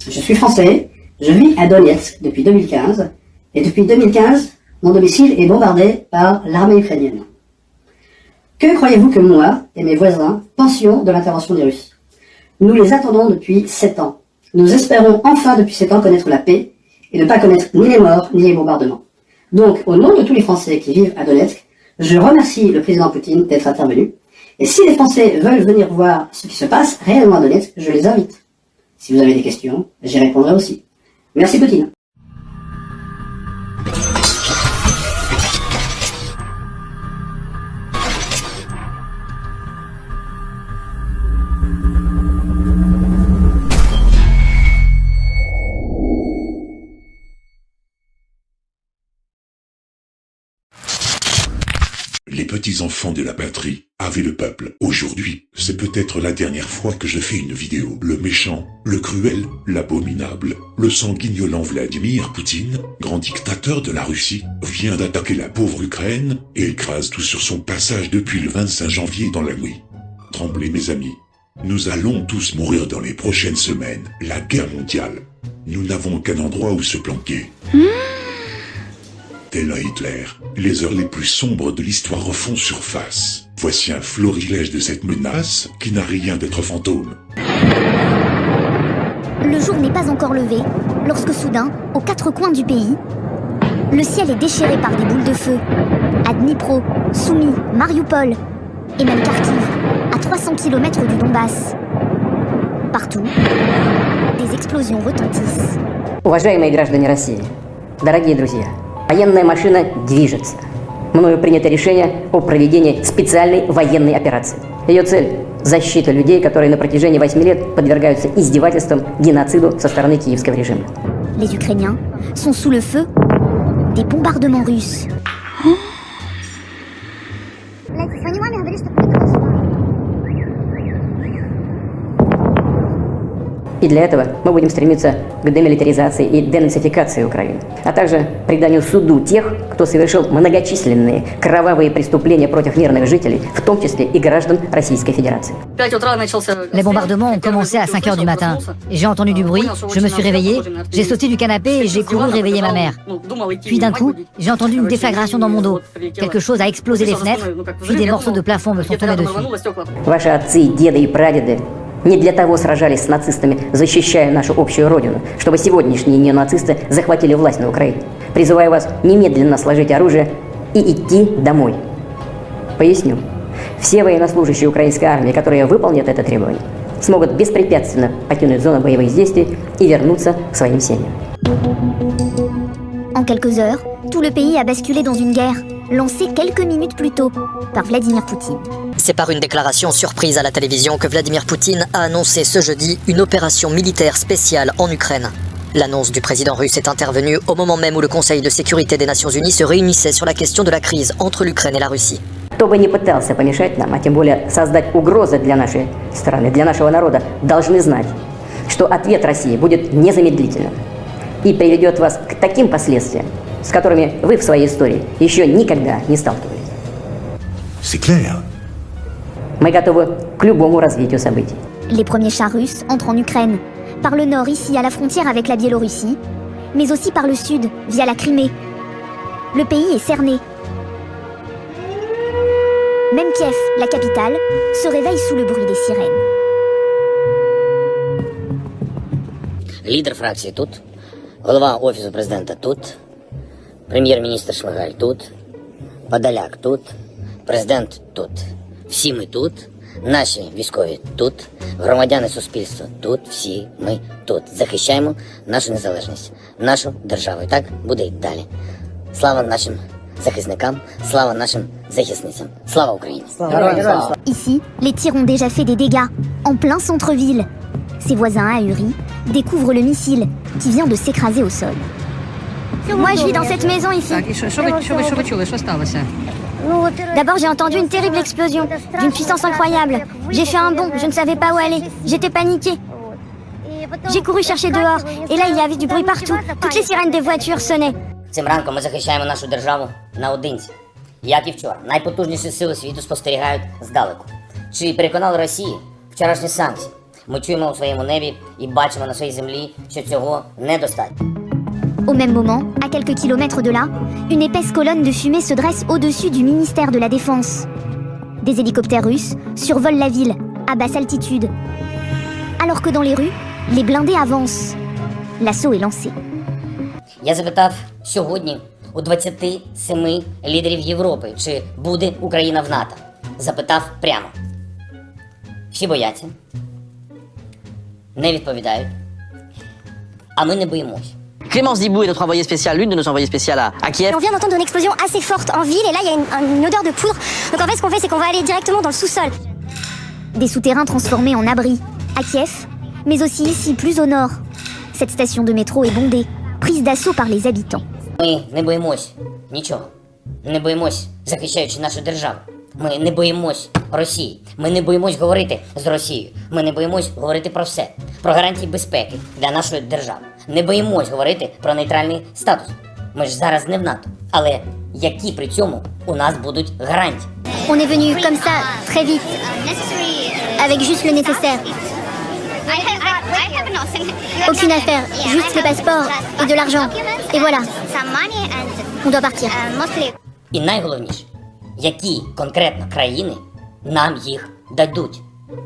Je suis français, je vis à Donetsk depuis 2015, et depuis 2015, mon domicile est bombardé par l'armée ukrainienne. Que croyez-vous que moi et mes voisins pensions de l'intervention des Russes? Nous les attendons depuis 7 ans. Nous espérons enfin depuis 7 ans connaître la paix et ne pas connaître ni les morts ni les bombardements. Donc, au nom de tous les Français qui vivent à Donetsk, je remercie le président Poutine d'être intervenu. Et si les Français veulent venir voir ce qui se passe réellement à Donetsk, je les invite. Si vous avez des questions, j'y répondrai aussi. Merci Poutine. Les petits-enfants de la patrie, avec le peuple. Aujourd'hui, c'est peut-être la dernière fois que je fais une vidéo. Le méchant, le cruel, l'abominable, le sanguignolant Vladimir Poutine, grand dictateur de la Russie, vient d'attaquer la pauvre Ukraine et écrase tout sur son passage depuis le 25 janvier dans la nuit. Tremblez mes amis. Nous allons tous mourir dans les prochaines semaines. La guerre mondiale. Nous n'avons qu'un endroit où se planquer. Tel un Hitler, les heures les plus sombres de l'histoire refont surface. Voici un florilège de cette menace qui n'a rien d'être fantôme. Le jour n'est pas encore levé, lorsque soudain, aux 4 coins du pays, le ciel est déchiré par des boules de feu. À Dnipro, Soumy, Mariupol et même Kharkiv, à 300 km du Donbass. Partout, des explosions retentissent. Уважаемые граждане России, дорогие друзья, военная машина движется. Мною принято решение о проведении специальной военной операции. Ее цель – защита людей, которые на протяжении 8 лет подвергаются издевательствам, геноциду со стороны киевского режима. Les Ukrainiens sont sous le feu des bombardements russes. И для этого мы будем стремиться к демилитаризации и денацификации Украины, а также приданию суду тех, кто совершил многочисленные кровавые преступления против мирных жителей, в том числе и граждан Российской Федерации. Les bombardements ont commencé à 5 heures du matin. J'ai entendu du bruit, je me suis réveillé, j'ai sauté du canapé et j'ai couru réveiller ma mère. Puis d'un coup, j'ai entendu une déflagration dans mon dos. Quelque chose a explosé les fenêtres, puis des morceaux de plafond me sont tombés dessus. Ваши отцы, деды и прадеды не для того сражались с нацистами, защищая нашу общую родину, чтобы сегодняшние неонацисты захватили власть на Украине. Призываю вас немедленно сложить оружие и идти домой. Поясню. Все военнослужащие украинской армии, которые выполнят это требование, смогут беспрепятственно покинуть зону боевых действий и вернуться к своим семьям. En quelques heures, tout le pays a basculé dans une guerre, lancée quelques minutes plus tôt par Vladimir Poutine. C'est par une déclaration surprise à la télévision que Vladimir Poutine a annoncé ce jeudi une opération militaire spéciale en Ukraine. L'annonce du président russe est intervenue au moment même où le Conseil de sécurité des Nations Unies se réunissait sur la question de la crise entre l'Ukraine et la Russie. Кто бы ни пытался помешать нам, а тем более создать угрозы для нашей страны, для нашего народа, должны знать, что ответ России будет незамедлительным и приведет вас к таким последствиям, с которыми вы в своей истории еще никогда не сталкивались. C'est clair. Мы готовы к любому развитию событий. Les premiers chars russes entrent en Ukraine, par le nord ici à la frontière avec la Biélorussie, mais aussi par le sud, via la Crimée. Le pays est cerné. Même Kiev, la capitale, se réveille sous le bruit des sirènes. Лідер фракції тут, голова Офісу президента тут, прем'єр-міністр Шмигаль тут, Подоляк тут, президент тут. Всі ми тут, наші військові тут, громадяни суспільства тут, всі ми тут. Захищаємо нашу незалежність, нашу державу. І так буде й далі. Слава нашим захисникам, слава нашим захисницям. Слава Україні! Ici, les tirs ont déjà fait des dégâts, en plein centre-ville. Ses voisins ahuris découvrent le missile qui vient de s'écraser au sol. Moi, je vis dans cette maison ici. D'abord, j'ai entendu une terrible explosion, d'une puissance incroyable. J'ai fait un bond, je ne savais pas où aller. J'étais paniquée. J'ai couru chercher dehors, et là, il y avait du bruit partout. Toutes les sirènes des voitures sonnaient. Цим ранком ми захищаємо нашу державу наодинці. Як і вчора, найпотужніші сили світу спостерігають здалеку. Чи переконали Росії вчорашні санкції? ми чуємо у своєму небі і бачимо на своїй землі, що цього недостатньо. Au même moment, à quelques kilomètres de là, une épaisse colonne de fumée se dresse au-dessus du ministère de la Défense. Des hélicoptères russes survolent la ville, à basse altitude. Alors que dans les rues, les blindés avancent. L'assaut est lancé. Я запитав сьогодні у 27 лідерів Європи, чи буде Україна в НАТО. Запитав прямо. Всі бояться, не відповідають, а ми не боїмось. Clémence Dibou est notre envoyée spéciale, l'une de nos envoyées spéciales à Kiev. On vient d'entendre une explosion assez forte en ville et là il y a une odeur de poudre. Donc en fait ce qu'on fait c'est qu'on va aller directement dans le sous-sol. Des souterrains transformés en abris, à Kiev, mais aussi ici plus au nord. Cette station de métro est bondée, prise d'assaut par les habitants. Ми не боїмось нічого. Не боїмось, захищаючи нашу державу. Ми не боїмось Росії. Ми не боїмось говорити з Росією. Ми не боїмось говорити про все. Про гарантії безпеки для нашої держави. Не боїмось говорити про нейтральний статус. Ми ж зараз не в НАТО. Але які при цьому у нас будуть гарантії? On est venu comme ça, très vite, avec juste le nécessaire. Aucune affaire, juste le passeport et de l'argent. Et voilà, on doit partir. І найголовніше, які конкретно країни нам їх дадуть.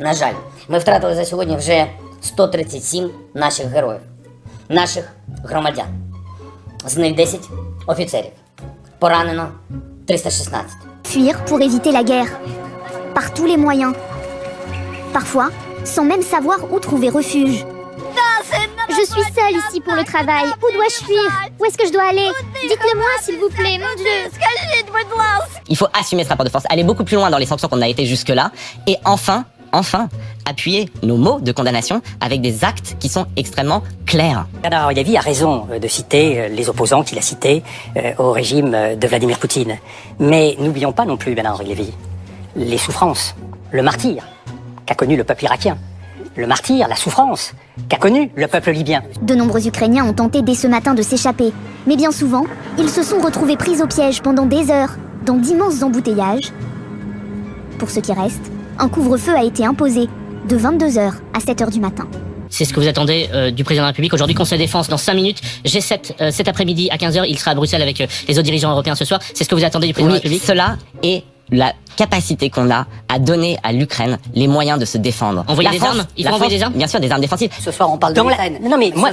На жаль, ми втратили за сьогодні вже 137 наших героїв, наших громадян. З них 10 офіцерів. Поранено 316. Fuir pour éviter la guerre. Par tous les moyens. Parfois, sans même savoir où trouver refuge. Je suis seule ici pour le travail. Où dois-je fuir? Où est-ce que je dois aller? Dites-le-moi s'il vous plaît, mon Dieu. Il faut assumer ce rapport de force, aller beaucoup plus loin dans les sanctions qu'on a été jusque-là, et enfin, appuyer nos mots de condamnation avec des actes qui sont extrêmement clairs. Bernard Yavi a raison de citer les opposants qu'il a cités au régime de Vladimir Poutine. Mais n'oublions pas non plus, Bernard Yavi, les souffrances, le martyre qu'a connu le peuple irakien, le martyre, la souffrance qu'a connu le peuple libyen. De nombreux Ukrainiens ont tenté dès ce matin de s'échapper. Mais bien souvent, ils se sont retrouvés pris au piège pendant des heures, dans d'immenses embouteillages. Pour ceux qui restent, un couvre-feu a été imposé, de 22h à 7h du matin. C'est ce que vous attendez du président de la République. Aujourd'hui, Conseil de défense dans 5 minutes. G7 cet après-midi à 15h. Il sera à Bruxelles avec les autres dirigeants européens ce soir. C'est ce que vous attendez du président de la République. Cela est la capacité qu'on a à donner à l'Ukraine les moyens de se défendre. Envoyer des armes. Il faut envoyer des armes. Bien sûr, des armes défensives. Ce soir, on parle de l'Ukraine. Non mais moi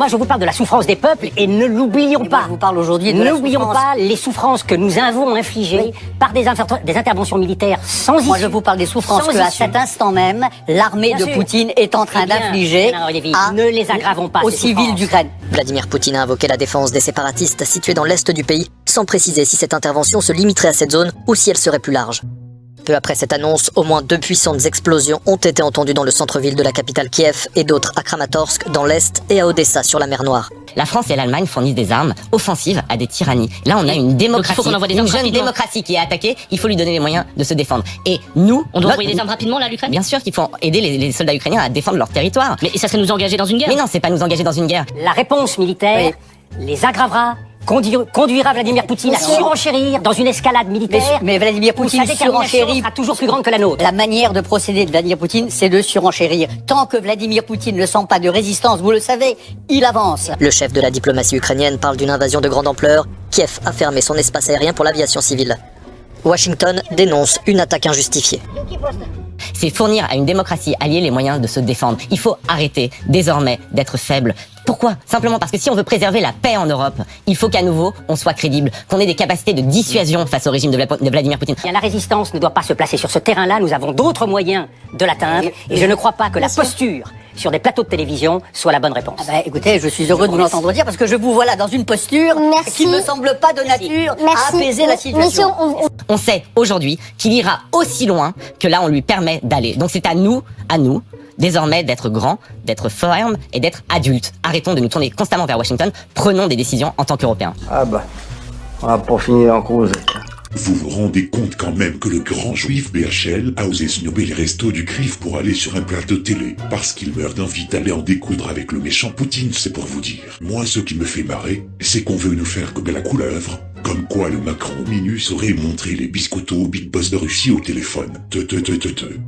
je vous parle de la souffrance des peuples et ne l'oublions pas. Je vous parle aujourd'hui de la N'oublions souffrance. pas les souffrances que nous avons infligées par des interventions militaires sans issue. Moi, je vous parle des souffrances Sans qu'à issue. cet instant même, l'armée de sûr. Poutine est en train Eh bien, d'infliger Bernard Yavi, à- ne les aggravons pas, aux ces civils souffrances. d'Ukraine. Vladimir Poutine a invoqué la défense des séparatistes situés dans l'est du pays, sans préciser si cette intervention se limiterait à cette zone ou si elle serait plus large. Peu après cette annonce, au moins 2 puissantes explosions ont été entendues dans le centre-ville de la capitale Kiev et d'autres à Kramatorsk dans l'est et à Odessa sur la mer Noire. La France et l'Allemagne fournissent des armes offensives à des tyrannies. Là, on a une démocratie, faut qu'on envoie des une armes jeune rapidement. démocratie qui est attaquée. Il faut lui donner les moyens de se défendre. Et nous, On doit envoyer des armes rapidement là à l'Ukraine. Bien sûr qu'il faut aider les soldats ukrainiens à défendre leur territoire. Mais ça serait nous engager dans une guerre. Mais non, c'est pas nous engager dans une guerre. La réponse militaire les aggravera, conduira Vladimir Poutine à surenchérir dans une escalade militaire. Mais Vladimir où Poutine sa détermination surenchérit. sera toujours plus grande que la nôtre. La manière de procéder de Vladimir Poutine, c'est de surenchérir. Tant que Vladimir Poutine ne sent pas de résistance, vous le savez, il avance. Le chef de la diplomatie ukrainienne parle d'une invasion de grande ampleur. Kiev a fermé son espace aérien pour l'aviation civile. Washington dénonce une attaque injustifiée. C'est fournir à une démocratie alliée les moyens de se défendre. Il faut arrêter désormais d'être faible. Pourquoi? Simplement parce que si on veut préserver la paix en Europe, il faut qu'à nouveau on soit crédible, qu'on ait des capacités de dissuasion face au régime de Vladimir Poutine. La résistance ne doit pas se placer sur ce terrain-là, nous avons d'autres moyens de l'atteindre et je ne crois pas que la posture sur des plateaux de télévision soit la bonne réponse. Ah bah, écoutez, je suis heureux de vous l'entendre dire parce que je vous vois là dans une posture qui ne me semble pas de nature à apaiser la situation. On sait aujourd'hui qu'il ira aussi loin que là on lui permet d'aller. Donc c'est à nous, désormais d'être grands, d'être fermes et d'être adultes. Arrêtons de nous tourner constamment vers Washington, prenons des décisions en tant qu'Européens. Ah bah, on va pas finir en cause. Vous vous rendez compte quand même que le grand juif BHL a osé snobber les restos du CRIF pour aller sur un plateau télé, parce qu'il meurt d'envie d'aller en découdre avec le méchant Poutine, c'est pour vous dire. Moi, ce qui me fait marrer, c'est qu'on veut nous faire comme la couleuvre, Comme quoi le Macron Minus aurait montré les biscottos au Big Boss de Russie au téléphone.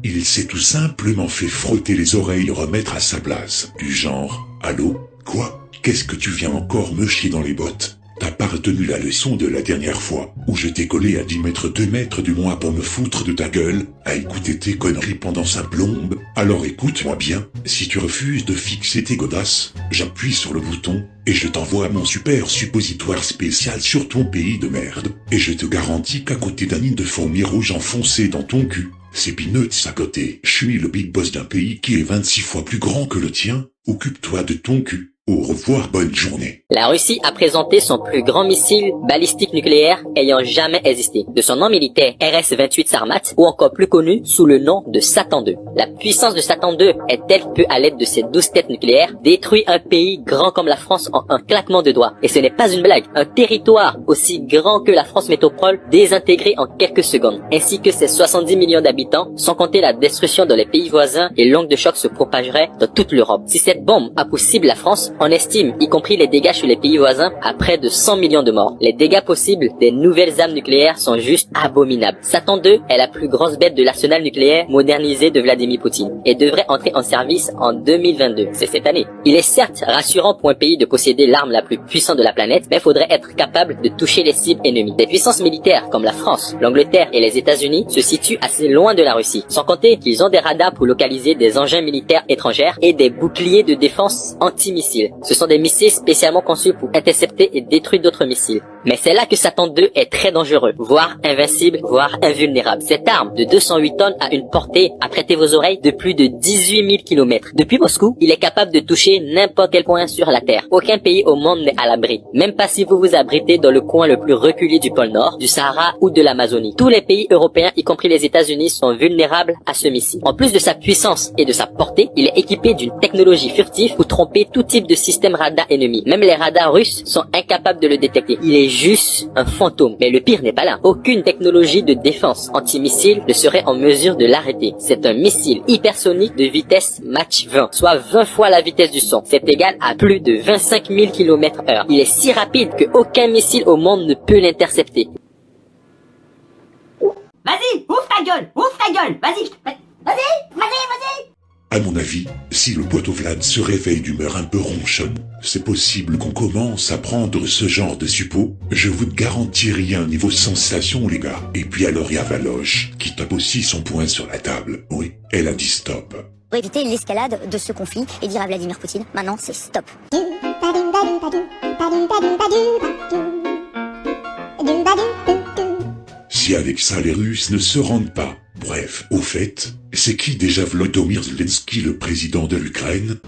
Il s'est tout simplement fait frotter les oreilles et remettre à sa place. Du genre, allô? Quoi? Qu'est-ce que tu viens encore me chier dans les bottes? T'as pas retenu la leçon de la dernière fois, où je t'ai collé à 10 mètres 2 mètres du moi pour me foutre de ta gueule, à écouter tes conneries pendant sa plombe? Alors écoute-moi bien, si tu refuses de fixer tes godasses, j'appuie sur le bouton, et je t'envoie mon super suppositoire spécial sur ton pays de merde, et je te garantis qu'à côté d'un nid de fourmis rouges enfoncé dans ton cul, c'est peanuts à côté. Je suis le big boss d'un pays qui est 26 fois plus grand que le tien, occupe-toi de ton cul. Au revoir, bonne journée. La Russie a présenté son plus grand missile balistique nucléaire ayant jamais existé. De son nom militaire RS-28 Sarmat, ou encore plus connu sous le nom de Satan II. La puissance de Satan II est telle que, à l'aide de ses 12 têtes nucléaires, détruit un pays grand comme la France en un claquement de doigts. Et ce n'est pas une blague. Un territoire aussi grand que la France métropole désintégré en quelques secondes, ainsi que ses 70 millions d'habitants, sans compter la destruction dans les pays voisins et l'onde de choc se propagerait dans toute l'Europe. Si cette bombe a pour cible la France, on estime, y compris les dégâts chez les pays voisins, à près de 100 millions de morts. Les dégâts possibles des nouvelles armes nucléaires sont juste abominables. Satan II est la plus grosse bête de l'arsenal nucléaire modernisé de Vladimir Poutine et devrait entrer en service en 2022. C'est cette année. Il est certes rassurant pour un pays de posséder l'arme la plus puissante de la planète, mais faudrait être capable de toucher les cibles ennemies. Des puissances militaires comme la France, l'Angleterre et les États-Unis se situent assez loin de la Russie, sans compter qu'ils ont des radars pour localiser des engins militaires étrangers et des boucliers de défense anti-missiles. Ce sont des missiles spécialement conçus pour intercepter et détruire d'autres missiles. Mais c'est là que Satan II est très dangereux, voire invincible, voire invulnérable. Cette arme de 208 tonnes a une portée, à prêter vos oreilles, de plus de 18 000 km. Depuis Moscou, il est capable de toucher n'importe quel point sur la Terre. Aucun pays au monde n'est à l'abri, même pas si vous vous abritez dans le coin le plus reculé du pôle Nord, du Sahara ou de l'Amazonie. Tous les pays européens, y compris les États-Unis, sont vulnérables à ce missile. En plus de sa puissance et de sa portée, il est équipé d'une technologie furtive pour tromper tout type de système radar ennemi. Même les radars russes sont incapables de le détecter. Il est juste un fantôme. Mais le pire n'est pas là. Aucune technologie de défense antimissile ne serait en mesure de l'arrêter. C'est un missile hypersonique de vitesse Mach 20, soit 20 fois la vitesse du son. C'est égal à plus de 25 000 km/h. Il est si rapide qu'aucun missile au monde ne peut l'intercepter. Vas-y, ouvre ta gueule, vas-y, vas-y. À mon avis, si le poitou Vlad se réveille d'humeur un peu ronchonne, c'est possible qu'on commence à prendre ce genre de suppos. Je vous garantis rien niveau sensation, les gars. Et puis alors il y a Valoche, qui tape aussi son poing sur la table. Oui, elle a dit stop. Pour éviter l'escalade de ce conflit et dire à Vladimir Poutine, maintenant c'est stop. Si avec ça les Russes ne se rendent pas. Bref, au fait, c'est qui déjà Volodymyr Zelensky, le président de l'Ukraine?